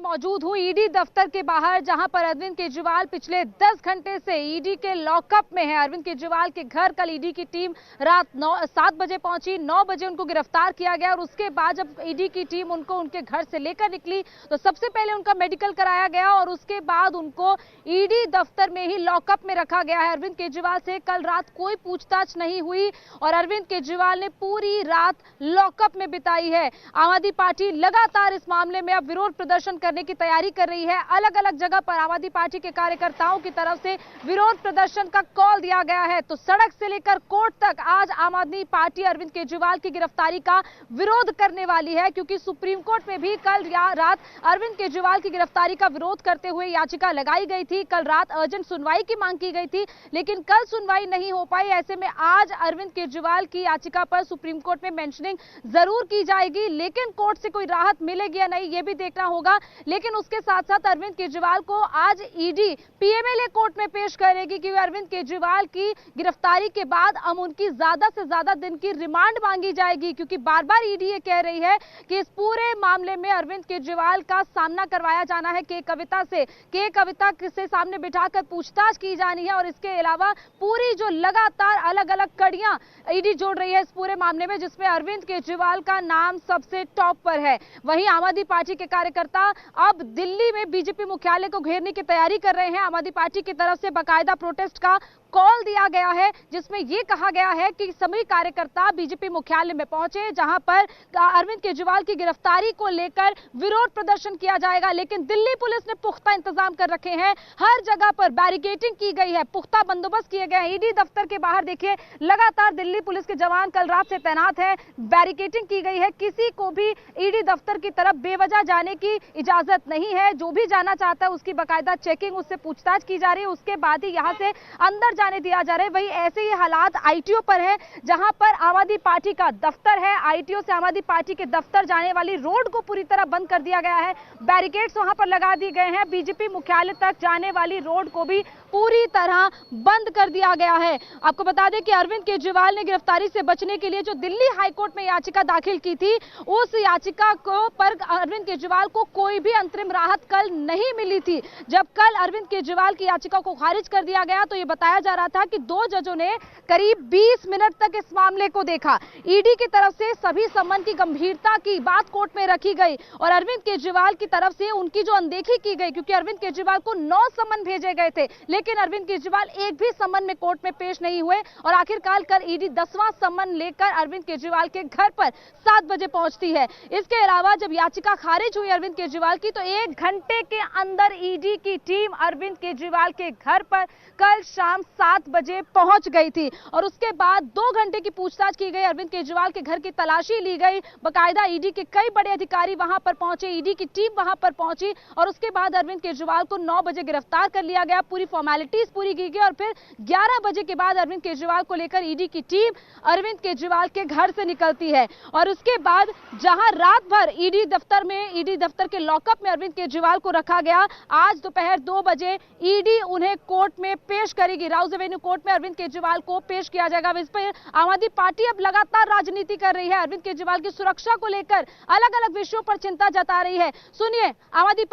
मौजूद हूं ईडी दफ्तर के बाहर, जहां पर अरविंद केजरीवाल पिछले 10 घंटे से ईडी के लॉकअप में है। अरविंद केजरीवाल के घर कल ईडी की टीम रात 7 बजे पहुंची, 9 बजे उनको गिरफ्तार किया गया और उसके बाद जब ईडी की टीम उनको उनके घर से लेकर निकली तो सबसे पहले उनका मेडिकल कराया गया और उसके बाद उनको ईडी दफ्तर में ही लॉकअप में रखा गया है। अरविंद केजरीवाल से कल रात कोई पूछताछ नहीं हुई और अरविंद केजरीवाल ने पूरी रात लॉकअप में बिताई है। आम आदमी पार्टी लगातार इस मामले में अब विरोध प्रदर्शन करने की तैयारी कर रही है। अलग अलग जगह पर आम आदमी पार्टी के कार्यकर्ताओं की तरफ से विरोध प्रदर्शन का कॉल दिया गया है। तो सड़क से लेकर कोर्ट तक आज आम आदमी पार्टी अरविंद केजरीवाल की गिरफ्तारी का विरोध करने वाली है, क्योंकि सुप्रीम कोर्ट में भी कल रात अरविंद केजरीवाल की गिरफ्तारी का विरोध करते हुए याचिका लगाई गई थी। कल रात अर्जेंट सुनवाई की मांग की गई थी, लेकिन कल सुनवाई नहीं हो पाई। ऐसे में आज अरविंद केजरीवाल की याचिका पर सुप्रीम कोर्ट में मेंशनिंग जरूर की जाएगी, लेकिन कोर्ट से कोई राहत मिलेगी या नहीं ये भी देखना होगा। लेकिन उसके साथ साथ अरविंद केजरीवाल को आज ईडी पीएमएलए कोर्ट में पेश करेगी, क्योंकि अरविंद केजरीवाल की गिरफ्तारी के बाद अब उनकी ज्यादा से ज्यादा दिन की रिमांड मांगी जाएगी, क्योंकि बार बार ईडी ये कह रही है कि इस पूरे मामले में अरविंद केजरीवाल का सामना करवाया जाना है के कविता से। के कविता से सामने बिठाकर पूछताछ की जानी है और इसके अलावा पूरी जो लगातार अलग अलग कड़ियां ईडी जोड़ रही है इस पूरे मामले में, जिसमें अरविंद केजरीवाल का नाम सबसे टॉप पर है। वहीं आम आदमी पार्टी के कार्यकर्ता अब दिल्ली में बीजेपी मुख्यालय को घेरने की तैयारी कर रहे हैं। आम आदमी पार्टी की तरफ से बाकायदा प्रोटेस्ट का कॉल दिया गया है, जिसमें यह कहा गया है कि सभी कार्यकर्ता बीजेपी मुख्यालय में पहुंचे, जहां पर अरविंद केजरीवाल की गिरफ्तारी को लेकर विरोध प्रदर्शन किया जाएगा। लेकिन दिल्ली पुलिस ने पुख्ता इंतजाम कर रखे हैं, हर जगह पर बैरिकेडिंग की गई है, पुख्ता बंदोबस्त किए गए हैं। ईडी दफ्तर के बाहर देखिए लगातार दिल्ली पुलिस के जवान कल रात से तैनात हैं, बैरिकेडिंग की गई है। किसी को भी ईडी दफ्तर की तरफ बेवजह जाने की इजाजत नहीं है। जो भी जाना चाहता है उसकी बाकायदा चेकिंग, उससे पूछताछ की जा रही है, उसके बाद ही यहां से अंदर जाने दिया जा रहा है। वही ऐसे ही हालात आईटीओ पर है, जहां पर आम आदमी पार्टी का दफ्तर है। आईटीओ से आम आदमी पार्टी के दफ्तर जाने वाली रोड को पूरी तरह बंद कर दिया गया है, बैरिकेड्स वहां पर लगा दिए गए हैं। बीजेपी मुख्यालय तक जाने वाली रोड को भी पूरी तरह बंद कर दिया गया है। आपको बता दें कि अरविंद केजरीवाल ने गिरफ्तारी से बचने के लिए जो दिल्ली हाईकोर्ट में याचिका दाखिल की थी, उस याचिका को पर अरविंद केजरीवाल को कोई भी अंतरिम राहत कल नहीं मिली थी। जब कल अरविंद केजरीवाल की याचिका को खारिज कर दिया गया तो यह बताया जा रहा था कि 2 जजों ने करीब 20 मिनट तक इस मामले को देखा। ईडी की तरफ से सभी सम्मन की गंभीरता की बात कोर्ट में रखी गई और अरविंद केजरीवाल की तरफ से उनकी जो अनदेखी की गई, क्योंकि अरविंद केजरीवाल को 9 सम्मन भेजे गए थे, लेकिन अरविंद केजरीवाल एक भी सम्मन में कोर्ट में पेश नहीं हुए और आखिरकार कल ईडी 10वां सम्मन लेकर अरविंद केजरीवाल के घर पर 7 बजे पहुंचती है। इसके अलावा जब याचिका खारिज हुई अरविंद केजरीवाल की, तो 1 घंटे के अंदर ईडी की टीम अरविंद केजरीवाल के घर पर कल शाम 7 बजे पहुंच गई थी और उसके बाद 2 घंटे की पूछताछ की गई। अरविंद केजरीवाल के घर की तलाशी ली गई, बाकायदा ईडी के कई बड़े अधिकारी वहां पर पहुंचे, ईडी की टीम वहां पर पहुंची और उसके बाद अरविंद केजरीवाल को 9 बजे गिरफ्तार कर लिया गया। पूरी फॉर्मेलिटीज पूरी की गई और फिर 11 बजे के बाद अरविंद केजरीवाल को लेकर ईडी की टीम अरविंद केजरीवाल के घर से निकलती है और उसके बाद जहां रात भर ईडी दफ्तर के लॉकअप में अरविंद केजरीवाल को रखा गया, आज दोपहर 2 बजे ईडी उन्हें कोर्ट में पेश करेगी। राउज एवेन्यू कोर्ट में अरविंद केजरीवाल को पेश किया जाएगा। इस पर आम आदमी पार्टी अब लगातार राजनीति कर रही है, अरविंद केजरीवाल की सुरक्षा को लेकर अलग अलग विषयों पर चिंता जता रही है। सुनिए आम आदमी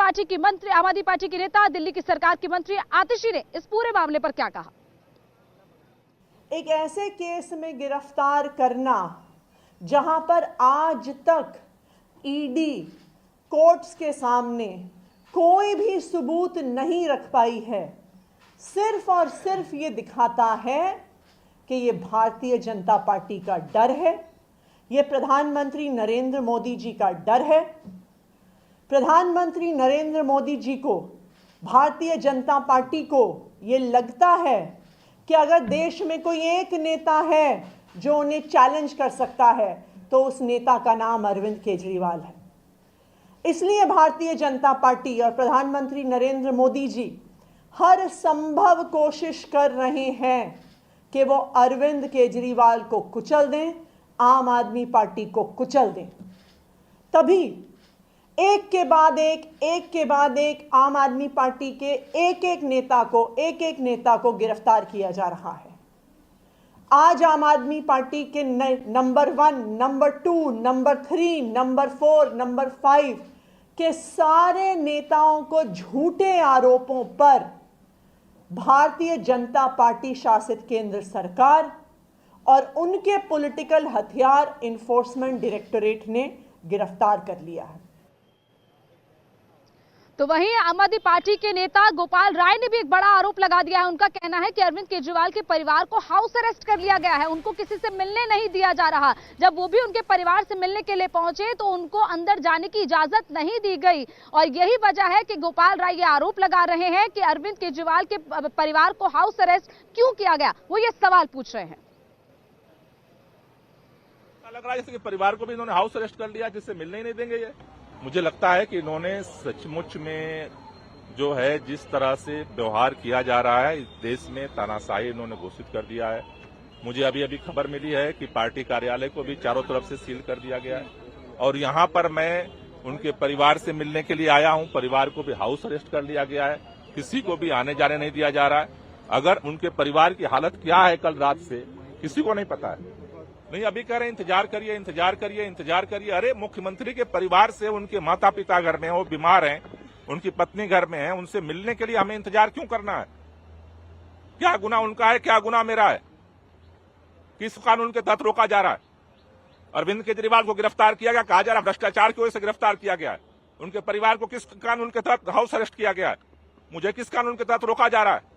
पार्टी की नेता, दिल्ली की सरकार की मंत्री आतिशी ने इस पूरे मामले पर क्या कहा। एक ऐसे केस में गिरफ्तार करना जहां पर आज तक ईडी कोर्ट्स के सामने कोई भी सबूत नहीं रख पाई है, सिर्फ और सिर्फ ये दिखाता है कि ये भारतीय जनता पार्टी का डर है, ये प्रधानमंत्री नरेंद्र मोदी जी का डर है। प्रधानमंत्री नरेंद्र मोदी जी को, भारतीय जनता पार्टी को ये लगता है कि अगर देश में कोई एक नेता है जो उन्हें चैलेंज कर सकता है तो उस नेता का नाम अरविंद केजरीवाल है। इसलिए भारतीय जनता पार्टी और प्रधानमंत्री नरेंद्र मोदी जी हर संभव कोशिश कर रहे हैं कि वो अरविंद केजरीवाल को कुचल दें, आम आदमी पार्टी को कुचल दें। तभी एक के बाद एक आम आदमी पार्टी के एक एक नेता को गिरफ्तार किया जा रहा है। आज आम आदमी पार्टी के number 1, number 2, number 3, number 4, number 5 कि सारे नेताओं को झूठे आरोपों पर भारतीय जनता पार्टी शासित केंद्र सरकार और उनके पॉलिटिकल हथियार इन्फोर्समेंट डायरेक्टोरेट ने गिरफ्तार कर लिया है। तो वहीं आम आदमी पार्टी के नेता गोपाल राय ने भी एक बड़ा आरोप लगा दिया है। उनका कहना है कि अरविंद केजरीवाल के परिवार को हाउस अरेस्ट कर लिया गया है, उनको किसी से मिलने नहीं दिया जा रहा। जब वो भी उनके परिवार से मिलने के लिए पहुंचे तो उनको अंदर जाने की इजाजत नहीं दी गई। और यही वजह है कि गोपाल राय ये आरोप लगा रहे हैं कि अरविंद केजरीवाल के परिवार को हाउस अरेस्ट क्यों किया गया, वो ये सवाल पूछ रहे हैं। लग रहा है जैसे कि परिवार को भी इन्होंने हाउस अरेस्ट कर लिया, जिससे मिलने ही नहीं देंगे। ये मुझे लगता है कि इन्होंने सचमुच में जो है जिस तरह से व्यवहार किया जा रहा है, इस देश में तानाशाही इन्होंने घोषित कर दिया है। मुझे अभी अभी खबर मिली है कि पार्टी कार्यालय को भी चारों तरफ से सील कर दिया गया है और यहां पर मैं उनके परिवार से मिलने के लिए आया हूं। परिवार को भी हाउस अरेस्ट कर लिया गया है, किसी को भी आने जाने नहीं दिया जा रहा है। अगर उनके परिवार की हालत क्या है कल रात से, किसी को नहीं पता है। नहीं, अभी कह रहे हैं इंतजार करिए, इंतजार करिए, इंतजार करिए। अरे मुख्यमंत्री के परिवार से, उनके माता पिता घर में हैं, वो बीमार हैं, उनकी पत्नी घर में है, उनसे मिलने के लिए हमें इंतजार क्यों करना है? क्या गुनाह उनका है, क्या गुनाह मेरा है? किस कानून के तहत रोका जा रहा है? अरविंद केजरीवाल को गिरफ्तार किया गया, कहा जा रहा है भ्रष्टाचार की वजह से गिरफ्तार किया गया है। उनके परिवार को किस कानून के तहत हाउस अरेस्ट किया गया है? मुझे किस कानून के तहत रोका जा रहा है?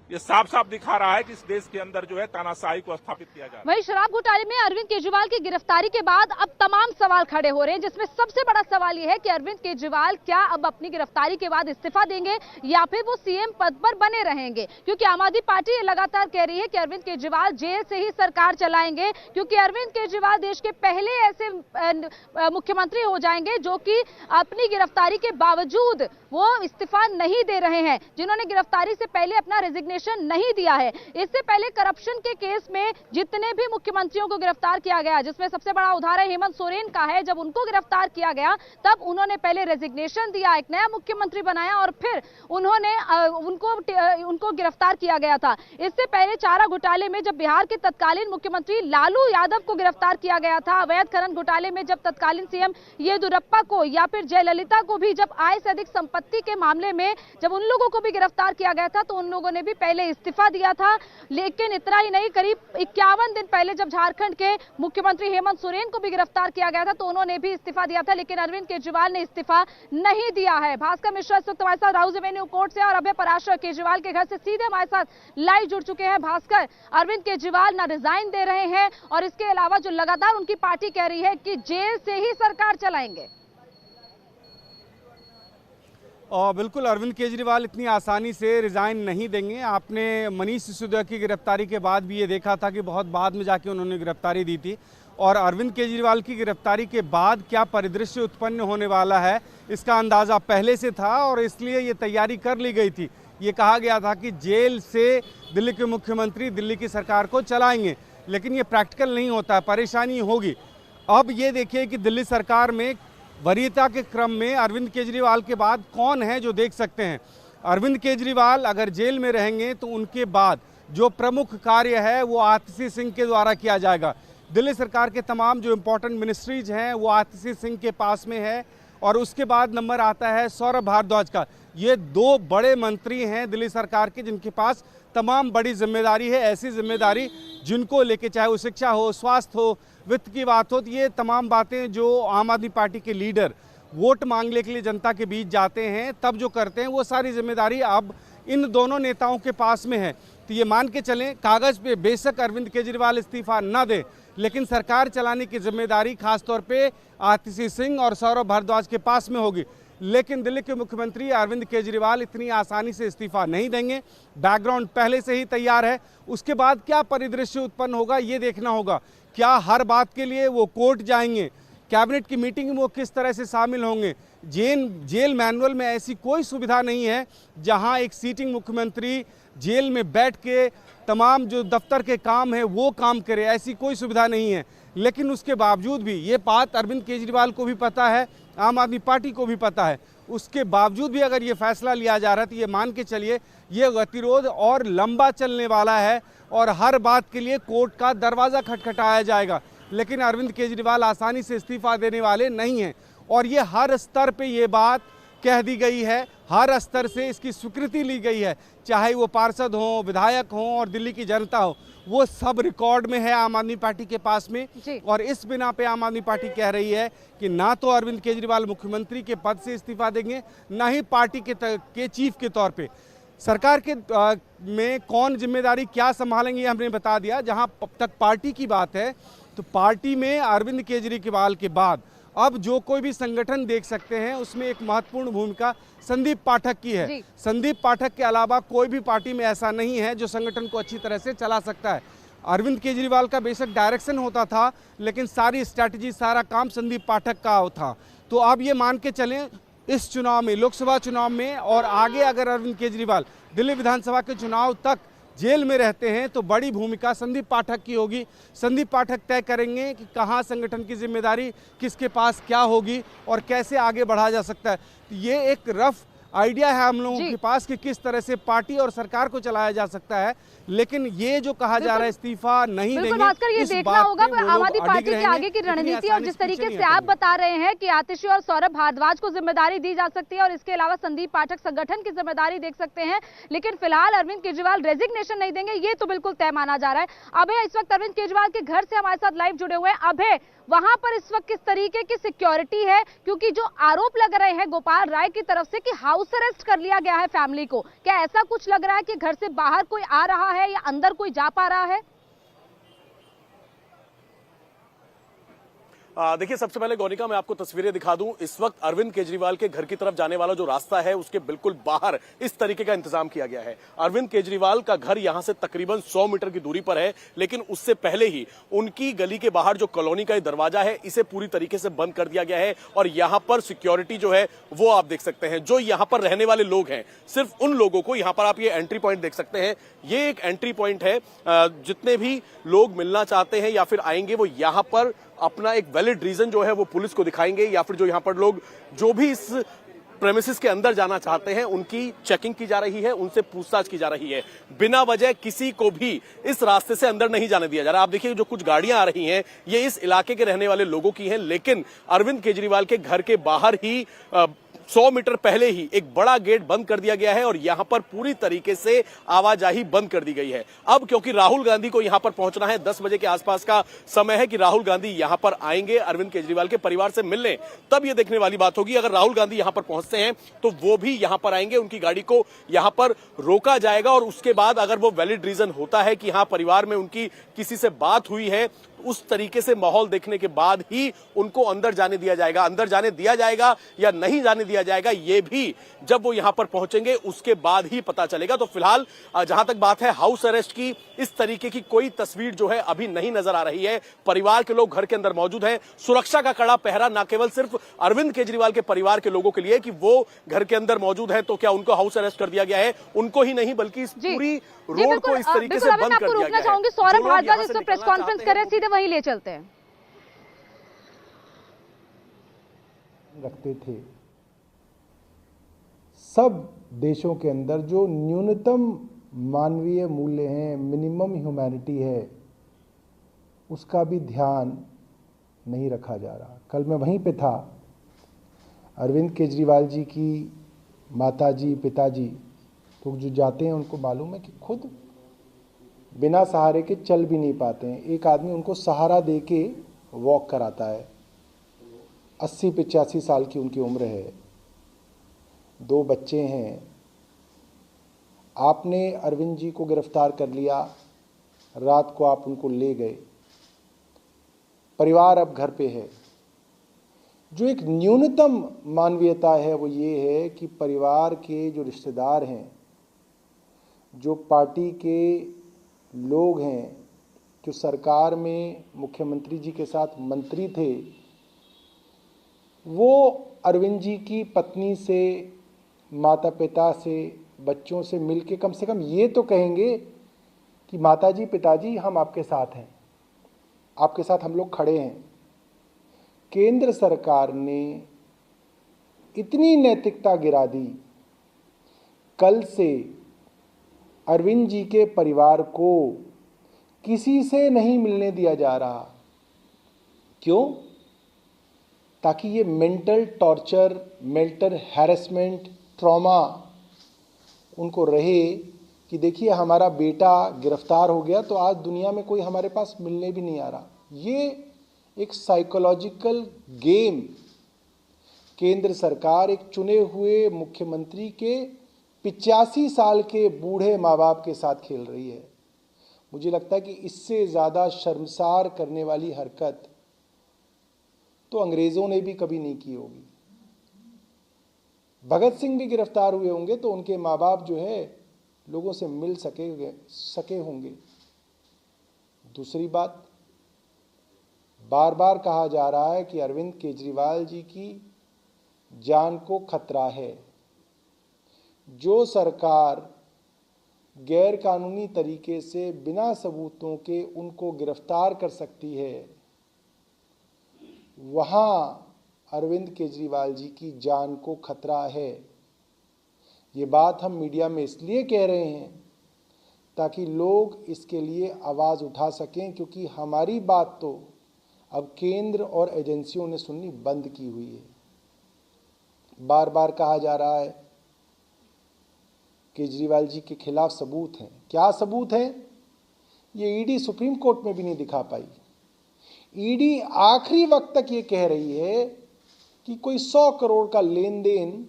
ये साफ साफ दिखा रहा है कि इस देश के अंदर जो है तानाशाही को स्थापित किया जा रहा है। वहीं शराब घोटाले में अरविंद केजरीवाल की गिरफ्तारी के बाद अब तमाम सवाल खड़े हो रहे हैं, जिसमें सबसे बड़ा सवाल यह है कि अरविंद केजरीवाल क्या अब अपनी गिरफ्तारी के बाद इस्तीफा देंगे या फिर वो सीएम पद पर बने रहेंगे। क्योंकि आम आदमी पार्टी लगातार कह रही है कि अरविंद केजरीवाल जेल से ही सरकार चलाएंगे, क्योंकि अरविंद केजरीवाल देश के पहले ऐसे मुख्यमंत्री हो जाएंगे जो कि अपनी गिरफ्तारी के बावजूद वो इस्तीफा नहीं दे रहे हैं, जिन्होंने गिरफ्तारी से पहले अपना रेजिग्नेशन नहीं दिया है। इससे पहले करप्शन के केस में जितने भी मुख्यमंत्रियों को गिरफ्तार किया गया, जिसमें सबसे बड़ा उदाहरण हेमंत सोरेन का है, जब उनको गिरफ्तार किया गया तब उन्होंने पहले रेजिग्नेशन दिया, एक नया मुख्यमंत्री बनाया और फिर उन्होंने उनको गिरफ्तार किया गया था। इससे पहले चारा घोटाले में जब बिहार के तत्कालीन मुख्यमंत्री लालू यादव को गिरफ्तार किया गया था, अवैध खनन घोटाले में जब तत्कालीन सीएम येदियुरप्पा को या फिर जयललिता को भी जब आय से अधिक संपत्ति के मामले में जब उन लोगों को भी गिरफ्तार किया गया था तो उन लोगों ने भी पहले इस्तीफा दिया था। लेकिन इतना ही नहीं, करीब 51 दिन पहले जब झारखंड के मुख्यमंत्री हेमंत सोरेन को भी गिरफ्तार किया गया था तो उन्होंने भी इस्तीफा दिया था, लेकिन अरविंद केजरीवाल ने इस्तीफा नहीं दिया है। भास्कर मिश्रा इस वक्त हमारे साथ राउज एवेन्यू कोर्ट से और अभय पराशर केजरीवाल के घर से सीधे हमारे साथ लाइव जुड़ चुके हैं। भास्कर, अरविंद केजरीवाल ना रिजाइन दे रहे हैं और इसके अलावा जो लगातार उनकी पार्टी कह रही है कि जेल से ही सरकार चलाएंगे। और बिल्कुल अरविंद केजरीवाल इतनी आसानी से रिज़ाइन नहीं देंगे। आपने मनीष सिसोदिया की गिरफ्तारी के बाद भी ये देखा था कि बहुत बाद में जाके उन्होंने गिरफ्तारी दी थी और अरविंद केजरीवाल की गिरफ्तारी के बाद क्या परिदृश्य उत्पन्न होने वाला है इसका अंदाज़ा पहले से था और इसलिए ये तैयारी कर ली गई थी। ये कहा गया था कि जेल से दिल्ली के मुख्यमंत्री दिल्ली की सरकार को चलाएंगे, लेकिन ये प्रैक्टिकल नहीं होता है, परेशानी होगी। अब ये देखिए कि दिल्ली सरकार में वरीयता के क्रम में अरविंद केजरीवाल के बाद कौन है जो देख सकते हैं। अरविंद केजरीवाल अगर जेल में रहेंगे तो उनके बाद जो प्रमुख कार्य है वो आतिशी सिंह के द्वारा किया जाएगा। दिल्ली सरकार के तमाम जो इम्पोर्टेंट मिनिस्ट्रीज हैं वो आतिशी सिंह के पास में है और उसके बाद नंबर आता है सौरभ भारद्वाज का। ये दो बड़े मंत्री हैं दिल्ली सरकार के जिनके पास तमाम बड़ी जिम्मेदारी है, ऐसी जिम्मेदारी जिनको लेके चाहे वो शिक्षा हो, स्वास्थ्य हो, वित्त की बात हो, तो ये तमाम बातें जो आम आदमी पार्टी के लीडर वोट मांगने के लिए जनता के बीच जाते हैं तब जो करते हैं वो सारी जिम्मेदारी अब इन दोनों नेताओं के पास में है। तो ये मान के चलें कागज़ पे बेशक अरविंद केजरीवाल इस्तीफा न दे, लेकिन सरकार चलाने की जिम्मेदारी खासतौर पे आतिशी सिंह और सौरभ भारद्वाज के पास में होगी। लेकिन दिल्ली के मुख्यमंत्री अरविंद केजरीवाल इतनी आसानी से इस्तीफा नहीं देंगे। बैकग्राउंड पहले से ही तैयार है, उसके बाद क्या परिदृश्य उत्पन्न होगा ये देखना होगा। क्या हर बात के लिए वो कोर्ट जाएंगे, कैबिनेट की मीटिंग में वो किस तरह से शामिल होंगे। जेल मैनुअल में ऐसी कोई सुविधा नहीं है जहां एक सीटिंग मुख्यमंत्री जेल में बैठ के तमाम जो दफ्तर के काम है वो काम करे, ऐसी कोई सुविधा नहीं है। लेकिन उसके बावजूद भी ये बात अरविंद केजरीवाल को भी पता है, आम आदमी पार्टी को भी पता है, उसके बावजूद भी अगर ये फैसला लिया जा रहा है तो ये मान के चलिए ये गतिरोध और लंबा चलने वाला है और हर बात के लिए कोर्ट का दरवाज़ा खटखटाया जाएगा। लेकिन अरविंद केजरीवाल आसानी से इस्तीफा देने वाले नहीं हैं। और ये हर स्तर पे ये बात कह दी गई है, हर स्तर से इसकी स्वीकृति ली गई है, चाहे वो पार्षद हों, विधायक हों और दिल्ली की जनता हो, वो सब रिकॉर्ड में है आम आदमी पार्टी के पास में। और इस बिना पे आम आदमी पार्टी कह रही है कि ना तो अरविंद केजरीवाल मुख्यमंत्री के पद से इस्तीफा देंगे, ना ही पार्टी के चीफ के तौर पे। सरकार के में कौन जिम्मेदारी क्या संभालेंगे हमने बता दिया। जहां तक पार्टी की बात है तो पार्टी में अरविंद केजरीवाल के बाद अब जो कोई भी संगठन देख सकते हैं उसमें एक महत्वपूर्ण भूमिका संदीप पाठक की है। संदीप पाठक के अलावा कोई भी पार्टी में ऐसा नहीं है जो संगठन को अच्छी तरह से चला सकता है। अरविंद केजरीवाल का बेशक डायरेक्शन होता था, लेकिन सारी स्ट्रैटेजी, सारा काम संदीप पाठक का था। तो अब ये मान के चलें इस चुनाव में, लोकसभा चुनाव में और आगे अगर अरविंद केजरीवाल दिल्ली विधानसभा के चुनाव तक जेल में रहते हैं तो बड़ी भूमिका संदीप पाठक की होगी। संदीप पाठक तय करेंगे कि कहां संगठन की जिम्मेदारी किसके पास क्या होगी और कैसे आगे बढ़ा जा सकता है। ये एक रफ आइडिया है हम लोगों के पास कि किस तरह से पार्टी और सरकार को चलाया जा सकता है, लेकिन ये जो कहा जा रहा है इस्तीफा नहीं देंगे, भास्कर, ये देखना होगा आम आदमी पार्टी की आगे की रणनीति। और जिस तरीके से आप बता रहे हैं कि आतिशी और सौरभ भारद्वाज को जिम्मेदारी दी जा सकती है और इसके अलावा संदीप पाठक संगठन की जिम्मेदारी देख सकते हैं, लेकिन फिलहाल अरविंद केजरीवाल रेजिग्नेशन नहीं देंगे, ये तो बिल्कुल तय माना जा रहा है। अभय इस वक्त अरविंद केजरीवाल के घर से हमारे साथ लाइव जुड़े हुए हैं। अभय, वहां पर इस वक्त किस तरीके की सिक्योरिटी है, क्योंकि जो आरोप लग रहे हैं गोपाल राय की तरफ से कि हाउस अरेस्ट कर लिया गया है फैमिली को, क्या ऐसा कुछ लग रहा है कि घर से बाहर कोई आ रहा है या अंदर कोई जा पा रहा है? देखिए, सबसे पहले गौनिका मैं आपको तस्वीरें दिखा दूं। इस वक्त अरविंद केजरीवाल के घर की तरफ जाने वाला जो रास्ता है उसके बिल्कुल बाहर इस तरीके का इंतजाम किया गया है। अरविंद केजरीवाल का घर यहां से तकरीबन 100 मीटर की दूरी पर है, लेकिन उससे पहले ही उनकी गली के बाहर जो कॉलोनी का दरवाजा है इसे पूरी तरीके से बंद कर दिया गया है और यहां पर सिक्योरिटी जो है वो आप देख सकते हैं। जो यहां पर रहने वाले लोग हैं, सिर्फ उन लोगों को यहां पर आप ये एंट्री पॉइंट देख सकते हैं। ये एक एंट्री पॉइंट है, जितने भी लोग मिलना चाहते हैं या फिर आएंगे वो यहां पर अपना एक वैलिड रीजन जो है वो पुलिस को दिखाएंगे, या फिर जो यहां पर लोग जो भी इस प्रेमिसेस के अंदर जाना चाहते हैं उनकी चेकिंग की जा रही है, उनसे पूछताछ की जा रही है। बिना वजह किसी को भी इस रास्ते से अंदर नहीं जाने दिया जा रहा। आप देखिए जो कुछ गाड़ियां आ रही हैं ये इस इलाके के रहने वाले लोगों की हैं, लेकिन अरविंद केजरीवाल के घर के बाहर ही 100 मीटर पहले ही एक बड़ा गेट बंद कर दिया गया है और यहां पर पूरी तरीके से आवाजाही बंद कर दी गई है। अब क्योंकि राहुल गांधी को यहां पर पहुंचना है, 10 बजे के आसपास का समय है कि राहुल गांधी यहां पर आएंगे अरविंद केजरीवाल के परिवार से मिलने, तब यह देखने वाली बात होगी। अगर राहुल गांधी यहां पर पहुंचते हैं तो वो भी यहां पर आएंगे, उनकी गाड़ी को यहां पर रोका जाएगा और उसके बाद अगर वो वैलिड रीजन होता है कि हाँ परिवार में उनकी किसी से बात हुई है, उस तरीके से माहौल देखने के बाद ही उनको अंदर जाने दिया जाएगा। अंदर जाने दिया जाएगा या नहीं जाने दिया जाएगा ये भी जब वो यहां पर पहुंचेंगे उसके बाद ही पता चलेगा। तो फिलहाल जहां तक बात है हाउस अरेस्ट की, इस तरीके की कोई तस्वीर जो है अभी नहीं नजर आ रही है। परिवार के लोग घर के अंदर मौजूद हैं। सुरक्षा का कड़ा पहरा न केवल सिर्फ अरविंद केजरीवाल के परिवार के लोगों के लिए कि वो घर के अंदर मौजूद है तो क्या उनको हाउस अरेस्ट कर दिया गया है, उनको ही नहीं बल्कि इस पूरी रोड को इस तरीके से बंद कर दिया गया है। चाहूंगी सौरभ भारद्वाज इस पर प्रेस कॉन्फ्रेंस करें, सीधे वहीं ले चलते हैं। रखते थे सब देशों के अंदर जो न्यूनतम मानवीय मूल्य हैं, मिनिमम ह्यूमैनिटी है, उसका भी ध्यान नहीं रखा जा रहा। कल मैं वहीं पे था, अरविंद केजरीवाल जी की माताजी पिताजी तो जो जाते हैं उनको मालूम है कि खुद बिना सहारे के चल भी नहीं पाते हैं। एक आदमी उनको सहारा दे के वॉक कराता है। 80-85 साल की उनकी उम्र है, 2 बच्चे हैं। आपने अरविंद जी को गिरफ्तार कर लिया, रात को आप उनको ले गए, परिवार अब घर पे है। जो एक न्यूनतम मानवीयता है वो ये है कि परिवार के जो रिश्तेदार हैं, जो पार्टी के लोग हैं, जो सरकार में मुख्यमंत्री जी के साथ मंत्री थे, वो अरविंद जी की पत्नी से, माता पिता से, बच्चों से मिलके कम से कम ये तो कहेंगे कि माताजी पिताजी हम आपके साथ हैं, आपके साथ हम लोग खड़े हैं। केंद्र सरकार ने इतनी नैतिकता गिरा दी, कल से अरविंद जी के परिवार को किसी से नहीं मिलने दिया जा रहा। क्यों? ताकि ये mental torture, mental harassment, trauma उनको रहे कि देखिए हमारा बेटा गिरफ्तार हो गया तो आज दुनिया में कोई हमारे पास मिलने भी नहीं आ रहा। ये एक साइकोलॉजिकल गेम केंद्र सरकार एक चुने हुए मुख्यमंत्री के 85 साल के बूढ़े माँ बाप के साथ खेल रही है। मुझे लगता है कि इससे ज़्यादा शर्मसार करने वाली हरकत तो अंग्रेज़ों ने भी कभी नहीं की होगी। भगत सिंह भी गिरफ्तार हुए होंगे तो उनके माँ बाप जो है लोगों से मिल सके होंगे। दूसरी बात, बार बार कहा जा रहा है कि अरविंद केजरीवाल जी की जान को खतरा है। जो सरकार गैर कानूनी तरीके से बिना सबूतों के उनको गिरफ्तार कर सकती है, वहाँ अरविंद केजरीवाल जी की जान को खतरा है। ये बात हम मीडिया में इसलिए कह रहे हैं ताकि लोग इसके लिए आवाज़ उठा सकें, क्योंकि हमारी बात तो अब केंद्र और एजेंसियों ने सुननी बंद की हुई है। बार बार कहा जा रहा है केजरीवाल जी के खिलाफ सबूत हैं। क्या सबूत है? ये ईडी सुप्रीम कोर्ट में भी नहीं दिखा पाई। ईडी आखिरी वक्त तक ये कह रही है कि कोई 100 करोड़ का लेन देन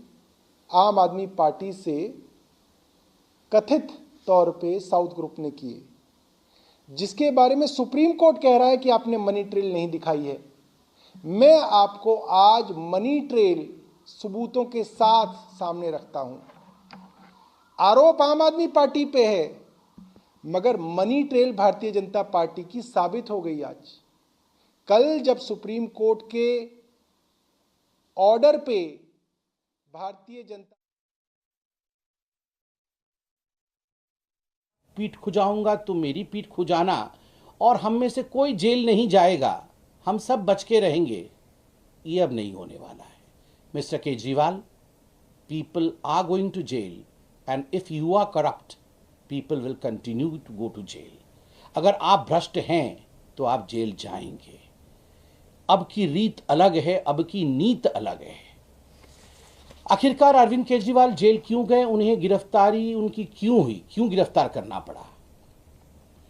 आम आदमी पार्टी से कथित तौर पे साउथ ग्रुप ने किए, जिसके बारे में सुप्रीम कोर्ट कह रहा है कि आपने मनी ट्रेल नहीं दिखाई है। मैं आपको आज मनी ट्रेल सबूतों के साथ सामने रखता हूं। आरोप आम आदमी पार्टी पे है, मगर money trail Bharatiya Janata party की साबित हो गई। आज कल जब सुप्रीम कोर्ट के ऑर्डर पे भारतीय जनता पीठ खुजाऊंगा तो मेरी पीठ खुजाना और हम में से कोई जेल नहीं जाएगा, हम सब बच के रहेंगे, ये अब नहीं होने वाला है। Mister Kejriwal, people are going to jail and if you are corrupt people will continue to go to jail. अगर आप भ्रष्ट हैं तो आप जेल जाएंगे। अब की रीत अलग है, अब की नीत अलग है। आखिरकार अरविंद केजरीवाल जेल क्यों गए, उन्हें गिरफ्तारी उनकी क्यों हुई, क्यों गिरफ्तार करना पड़ा?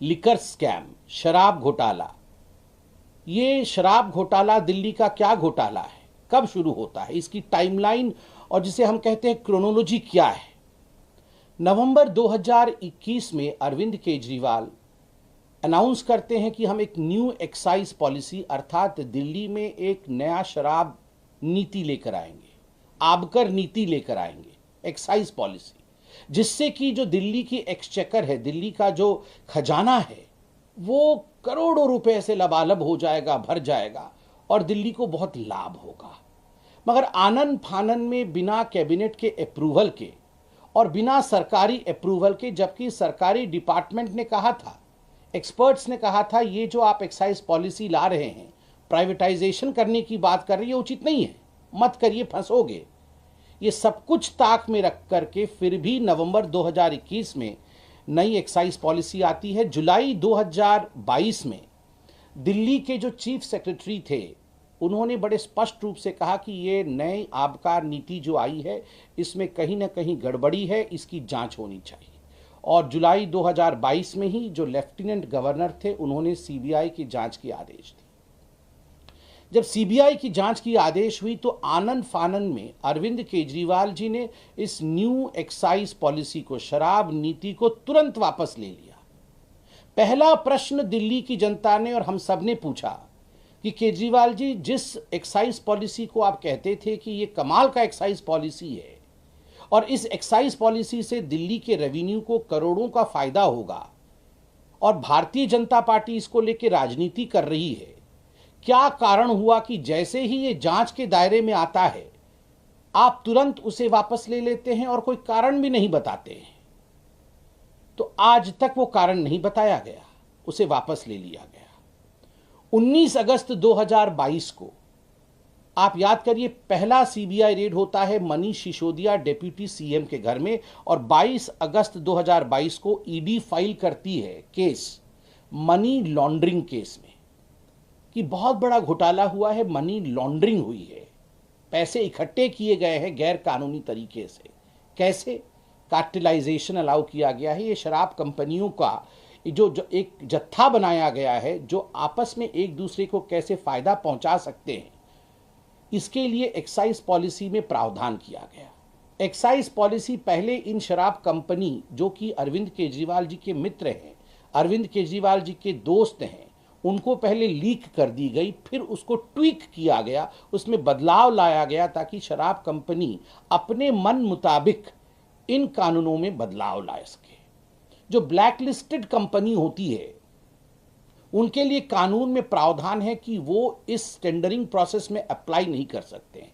लिकर स्कैम, शराब घोटाला। ये शराब घोटाला दिल्ली का क्या घोटाला है, कब शुरू होता है, इसकी टाइमलाइन और जिसे हम कहते हैं क्रोनोलॉजी क्या है? नवंबर 2021 में अरविंद केजरीवाल अनाउंस करते हैं कि हम एक न्यू एक्साइज पॉलिसी अर्थात दिल्ली में एक नया शराब नीति लेकर आएंगे, आबकर नीति लेकर आएंगे, एक्साइज पॉलिसी, जिससे कि जो दिल्ली की एक्सचेकर है, दिल्ली का जो खजाना है, वो करोड़ों रुपए से लबालब हो जाएगा, भर जाएगा और दिल्ली को बहुत लाभ होगा। मगर आनन फानन में बिना कैबिनेट के अप्रूवल के और बिना सरकारी अप्रूवल के, जबकि सरकारी डिपार्टमेंट ने कहा था, एक्सपर्ट्स ने कहा था, ये जो आप एक्साइज पॉलिसी ला रहे हैं, प्राइवेटाइजेशन करने की बात कर रही है, उचित नहीं है, मत करिए, फंसोगे। ये सब कुछ ताक में रख करके फिर भी नवंबर 2021 में नई एक्साइज पॉलिसी आती है। जुलाई 2022 में दिल्ली के जो चीफ सेक्रेटरी थे, उन्होंने बड़े स्पष्ट रूप से कहा कि ये नई आबकार नीति जो आई है, इसमें कहीं ना कहीं गड़बड़ी है, इसकी जांच होनी चाहिए। और जुलाई 2022 में ही जो लेफ्टिनेंट गवर्नर थे, उन्होंने सीबीआई की जांच के आदेश दिए। जब सीबीआई की जांच की आदेश हुई तो आनन फानन में अरविंद केजरीवाल जी ने इस न्यू एक्साइज पॉलिसी को, शराब नीति को तुरंत वापस ले लिया। पहला प्रश्न दिल्ली की जनता ने और हम सब ने पूछा कि केजरीवाल जी, जिस एक्साइज पॉलिसी को आप कहते थे कि ये कमाल का एक्साइज पॉलिसी है और इस एक्साइज पॉलिसी से दिल्ली के रेवेन्यू को करोड़ों का फायदा होगा और भारतीय जनता पार्टी इसको लेकर राजनीति कर रही है, क्या कारण हुआ कि जैसे ही ये जांच के दायरे में आता है आप तुरंत उसे वापस ले लेते हैं और कोई कारण भी नहीं बताते हैं? तो आज तक वो कारण नहीं बताया गया, उसे वापस ले लिया गया। 19 अगस्त 2022 को आप याद करिए, पहला सीबीआई रेड होता है मनीष सिसोदिया डिप्टी सीएम के घर में और 22 अगस्त 2022 को ईडी फाइल करती है केस मनी लॉन्ड्रिंग केस में। कि बहुत बड़ा घोटाला हुआ है, मनी लॉन्ड्रिंग हुई है, पैसे इकट्ठे किए गए हैं गैर कानूनी तरीके से। कैसे? कार्टेलाइजेशन अलाउ किया गया है। ये शराब कंपनियों का जो एक जत्था बनाया गया है जो आपस में एक दूसरे को कैसे फायदा पहुंचा सकते हैं, इसके लिए एक्साइज पॉलिसी में प्रावधान किया गया। एक्साइज पॉलिसी पहले इन शराब कंपनी जो कि अरविंद केजरीवाल जी के मित्र हैं, अरविंद केजरीवाल जी के दोस्त हैं, उनको पहले लीक कर दी गई, फिर उसको ट्वीक किया गया, उसमें बदलाव लाया गया ताकि शराब कंपनी अपने मन मुताबिक इन कानूनों में बदलाव ला सके। जो ब्लैक लिस्टेड कंपनी होती है उनके लिए कानून में प्रावधान है कि वो इस टेंडरिंग प्रोसेस में अप्लाई नहीं कर सकते हैं।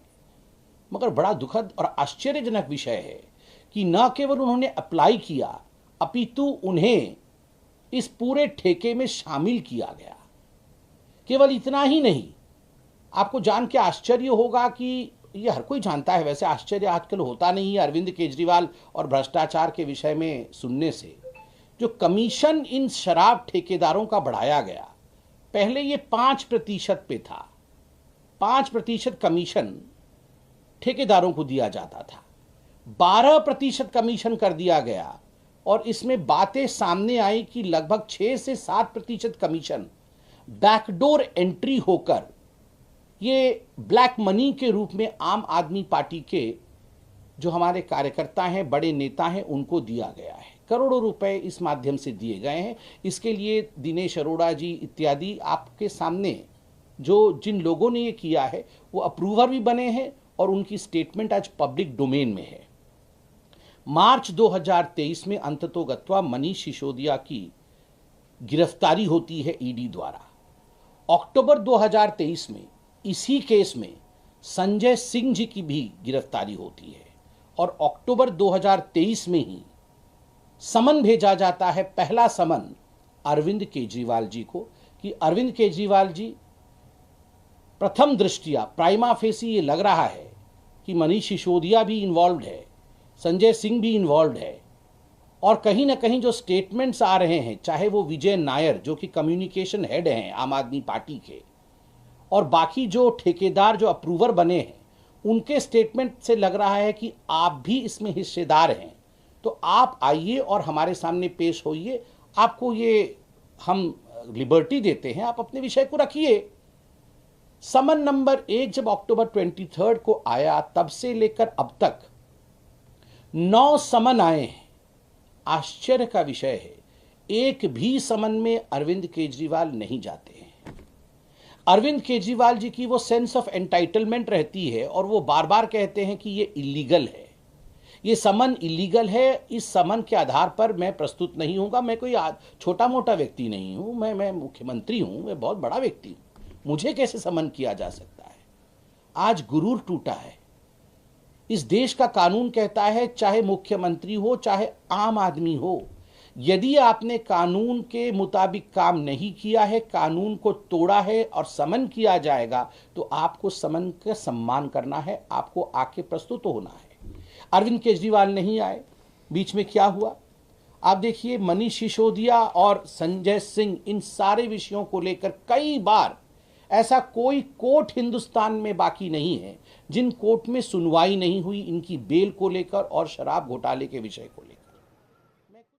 मगर बड़ा दुखद और आश्चर्यजनक विषय है कि न केवल उन्होंने अप्लाई किया, अपितु उन्हें इस पूरे ठेके में शामिल किया गया। केवल इतना ही नहीं, आपको जान के आश्चर्य होगा कि ये हर कोई जानता है, वैसे आश्चर्य आजकल होता नहीं है अरविंद केजरीवाल और भ्रष्टाचार के विषय में सुनने से। जो कमीशन इन शराब ठेकेदारों का बढ़ाया गया, पहले ये 5% पे था, 5% कमीशन ठेकेदारों को दिया जाता था, 12% कमीशन कर दिया गया और इसमें बातें सामने आई कि लगभग 6 से 7% कमीशन बैकडोर एंट्री होकर ये ब्लैक मनी के रूप में आम आदमी पार्टी के जो हमारे कार्यकर्ता हैं, बड़े नेता हैं, उनको दिया गया है। करोड़ों रुपए इस माध्यम से दिए गए हैं। इसके लिए दिनेश अरोड़ा जी इत्यादि आपके सामने जो जिन लोगों ने ये किया है वो अप्रूवर भी बने हैं और उनकी स्टेटमेंट आज पब्लिक डोमेन में है। मार्च 2023 में अंततोगत्वा मनीष सिसोदिया की गिरफ्तारी होती है ईडी द्वारा। अक्टूबर 2023 में इसी केस में संजय सिंह जी की भी गिरफ्तारी होती है और अक्टूबर 2023 में ही समन भेजा जाता है, पहला समन अरविंद केजरीवाल जी को कि अरविंद केजरीवाल जी, प्रथम दृष्टिया प्राइमा फेसी ये लग रहा है कि मनीष सिसोदिया भी इन्वॉल्व है, संजय सिंह भी इन्वॉल्व है और कहीं ना कहीं जो स्टेटमेंट्स आ रहे हैं, चाहे वो विजय नायर जो कि कम्युनिकेशन हेड हैं आम आदमी पार्टी के, और बाकी जो ठेकेदार जो अप्रूवर बने हैं, उनके स्टेटमेंट से लग रहा है कि आप भी इसमें हिस्सेदार हैं, तो आप आइए और हमारे सामने पेश होइए, आपको ये हम लिबर्टी देते हैं, आप अपने विषय को रखिए। समन नंबर 1 जब अक्टूबर 23 को आया, तब से लेकर अब तक 9 समन आए हैं। आश्चर्य का विषय है, एक भी समन में अरविंद केजरीवाल नहीं जाते हैं। अरविंद केजरीवाल जी की वो सेंस ऑफ एंटाइटलमेंट रहती है और वो बार बार कहते हैं कि ये इलीगल है, ये समन इलीगल है, इस समन के आधार पर मैं प्रस्तुत नहीं होऊंगा। मैं कोई छोटा मोटा व्यक्ति नहीं हूं, मैं मुख्यमंत्री हूं, मैं बहुत बड़ा व्यक्ति हूं, मुझे कैसे समन किया जा सकता है। आज गुरूर टूटा है। इस देश का कानून कहता है चाहे मुख्यमंत्री हो चाहे आम आदमी हो, यदि आपने कानून के मुताबिक काम नहीं किया है, कानून को तोड़ा है और समन किया जाएगा, तो आपको समन का सम्मान करना है, आपको आके प्रस्तुत होना है। अरविंद केजरीवाल नहीं आए, बीच में क्या हुआ आप देखिए। मनीष सिसोदिया और संजय सिंह, इन सारे विषयों को लेकर कई बार, ऐसा कोई कोर्ट हिंदुस्तान में बाकी नहीं है जिन कोर्ट में सुनवाई नहीं हुई इनकी बेल को लेकर और शराब घोटाले के विषय को लेकर।